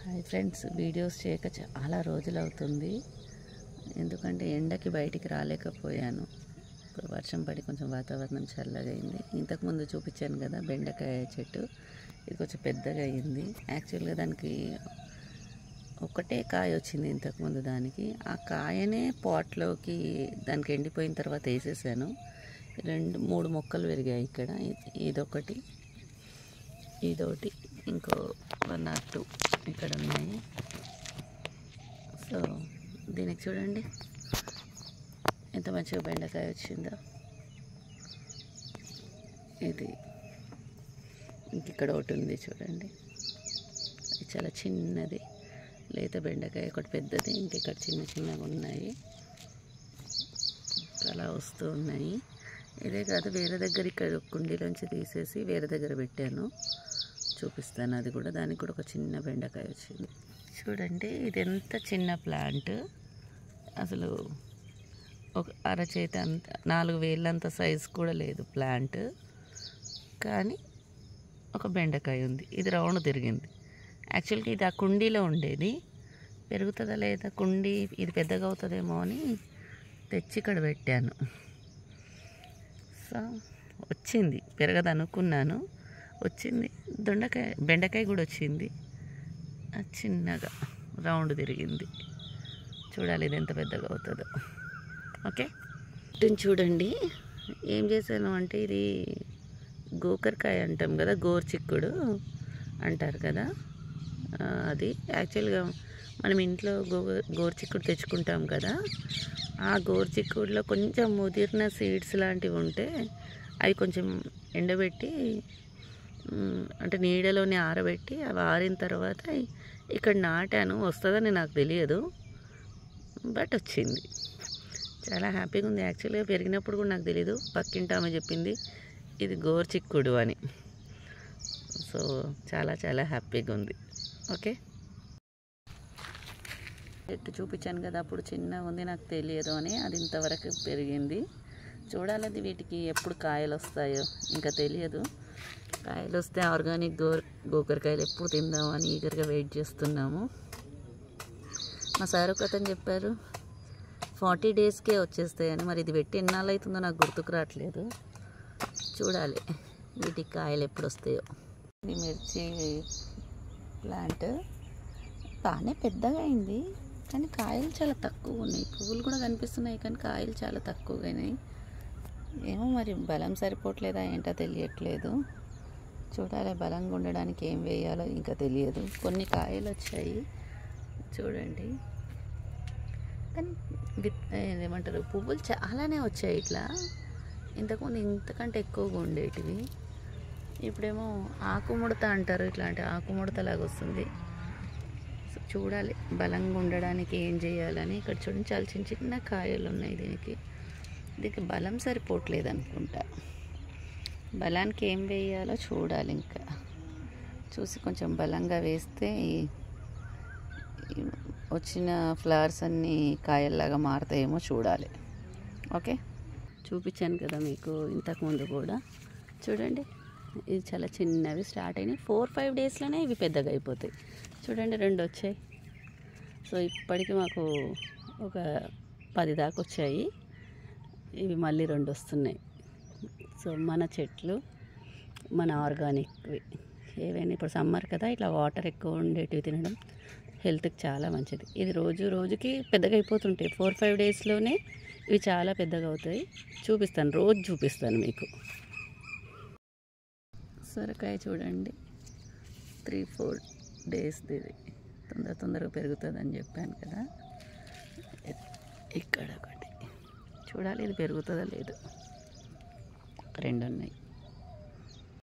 Hi friends, videos చేయక చాలా రోజులు అవుతుంది. ఎందుకంటే ఎండకి బయటికి రాలేకపోయాను. ఇప్పుడు వర్షం పడి కొంచెం వాతావరణం చల్లగా అయింది. ఇంతకుముందు చూపించాను కదా బెండకాయ చెట్టు, ఇది కొంచెం పెద్దగా అయింది. యాక్చువల్గా దానికి ఒకటే కాయ వచ్చింది ఇంతకుముందు. దానికి ఆ కాయనే పాట్లోకి దానికి ఎండిపోయిన తర్వాత వేసేసాను. 2-3 మొక్కలు పెరిగాయి ఇక్కడ. ఇదొకటి, ఇదొకటి, ఇంకో 1 or 2 ఇక్కడ ఉన్నాయి. సో దీనికి చూడండి ఎంత మంచిగా బెండకాయ వచ్చిందో. ఇది ఇంకిక్కడ ఒకటి ఉంది చూడండి, ఇది చాలా చిన్నది లేత బెండకాయ. ఒకటి పెద్దది, ఇంకిక్కడ చిన్న చిన్నగా ఉన్నాయి. అలా వస్తూ ఉన్నాయి. ఇదే కాదు, వేరే దగ్గర ఇక్కడ కుండీలోంచి తీసేసి వేరే దగ్గర పెట్టాను, చూపిస్తాను అది కూడా. దానికి కూడా ఒక చిన్న బెండకాయ వచ్చింది చూడండి. ఇది ఎంత చిన్న ప్లాంట్, అసలు ఒక అరచేత అంత, 4 వేళ్ళంత సైజు కూడా లేదు ప్లాంట్. కానీ ఒక బెండకాయ ఉంది. ఇది రౌండ్ తిరిగింది. యాక్చువల్గా ఇది ఆ కుండీలో ఉండేది. పెరుగుతుందా లేదా, కుండీ ఇది పెద్దగా అవుతుందేమో అని తెచ్చి ఇక్కడ పెట్టాను. సో వచ్చింది, పెరగదు అనుకున్నాను, వచ్చింది. బెండకాయ కూడా వచ్చింది, చిన్నగా రౌండ్ తిరిగింది. చూడాలి ఇది ఎంత పెద్దగా అవుతుందో. ఓకే, దీన్ని చూడండి ఏం చేశాను అంటే, ఇది గోకరకాయ అంటాం కదా, గోరుచిక్కుడు అంటారు కదా, అది యాక్చువల్గా మనం ఇంట్లో గోరుచిక్కుడు తెచ్చుకుంటాం కదా, ఆ గోరుచిక్కుడులో కొంచెం ముదిరిన సీడ్స్ లాంటివి ఉంటే అవి కొంచెం ఎండబెట్టి, అంటే నీడలోనే ఆరబెట్టి, అవి ఆరిన తర్వాత ఇక్కడ నాటాను. వస్తుందని నాకు తెలియదు, బట్ వచ్చింది. చాలా హ్యాపీగా ఉంది. యాక్చువల్గా పెరిగినప్పుడు కూడా నాకు తెలియదు, పక్కింటి ఆమె చెప్పింది ఇది గోరుచిక్కుడు అని. సో చాలా చాలా హ్యాపీగా ఉంది. ఓకే, చెట్టు చూపించాను కదా, అప్పుడు చిన్నగా ఉంది, నాకు తెలియదు అని. అది ఇంతవరకు పెరిగింది. చూడాలి అది వీటికి ఎప్పుడు కాయలు వస్తాయో ఇంకా తెలియదు. కాయలు వస్తే ఆర్గానిక్ గోకరకాయలు ఎప్పుడు తిందామని ఈగర్గా వెయిట్ చేస్తున్నాము. మా సార్ ఒక అతను చెప్పారు 40 డేస్కే వచ్చేస్తాయని. మరి ఇది పెట్టి ఎన్నాళ్ళు అవుతుందో నాకు గుర్తుకు రావట్లేదు. చూడాలి వీటికి కాయలు ఎప్పుడు వస్తాయో. ఇది మిర్చి ప్లాంట్ బాగానే పెద్దగా అయింది, కానీ కాయలు చాలా తక్కువ ఉన్నాయి. పువ్వులు కూడా కనిపిస్తున్నాయి, కానీ కాయలు చాలా తక్కువగా ఉన్నాయి. ఏమో మరి బలం సరిపోవట్లేదా ఏంటో తెలియట్లేదు. చూడాలి, బలంగా ఉండడానికి ఏం వేయాలో ఇంకా తెలియదు. కొన్ని కాయలు వచ్చాయి చూడండి, కానీ ఏమంటారు, పువ్వులు చాలానే వచ్చాయి ఇట్లా. ఇంతకుముందు ఇంతకంటే ఎక్కువగా ఉండేటివి. ఇప్పుడేమో ఆకుముడత అంటారు, ఇట్లాంటి ఆకుముడత లాగా వస్తుంది. సో చూడాలి బలంగా ఉండడానికి ఏం చేయాలని. ఇక్కడ చూడండి చాలా చిన్న చిన్న కాయలు ఉన్నాయి. దీనికి బలం సరిపోవట్లేదు అనుకుంటా. బలానికి ఏం వేయాలో చూడాలి, ఇంకా చూసి కొంచెం బలంగా వేస్తే వచ్చిన ఫ్లవర్స్ అన్నీ కాయల్లాగా మారుతాయేమో చూడాలి. ఓకే, చూపించాను కదా మీకు ఇంతకుముందు కూడా. చూడండి ఇది చాలా చిన్నవి స్టార్ట్ అయినాయి. 4-5 డేస్లోనే ఇవి పెద్దగా అయిపోతాయి. చూడండి 2 వచ్చాయి. సో ఇప్పటికి మాకు ఒక 10 దాకా వచ్చాయి. ఇవి మళ్ళీ 2 వస్తున్నాయి. సో మన చెట్లు మన ఆర్గానిక్వి ఏవైనా, ఇప్పుడు సమ్మర్ కదా, ఇట్లా వాటర్ ఎక్కువ ఉండేటివి తినడం హెల్త్కి చాలా మంచిది. ఇది రోజు రోజుకి పెద్దగా అయిపోతుంటాయి. 4-5 డేస్లోనే ఇవి చాలా పెద్దగా అవుతాయి. చూపిస్తాను, రోజు చూపిస్తాను మీకు. సొరకాయ చూడండి 3-4 డేస్ది. ఇది తొందరగా పెరుగుతుందని చెప్పాను కదా. ఇక్కడ ఒకటి చూడాలి, ఇది పెరుగుతుందా లేదు. 2 ఉన్నాయి.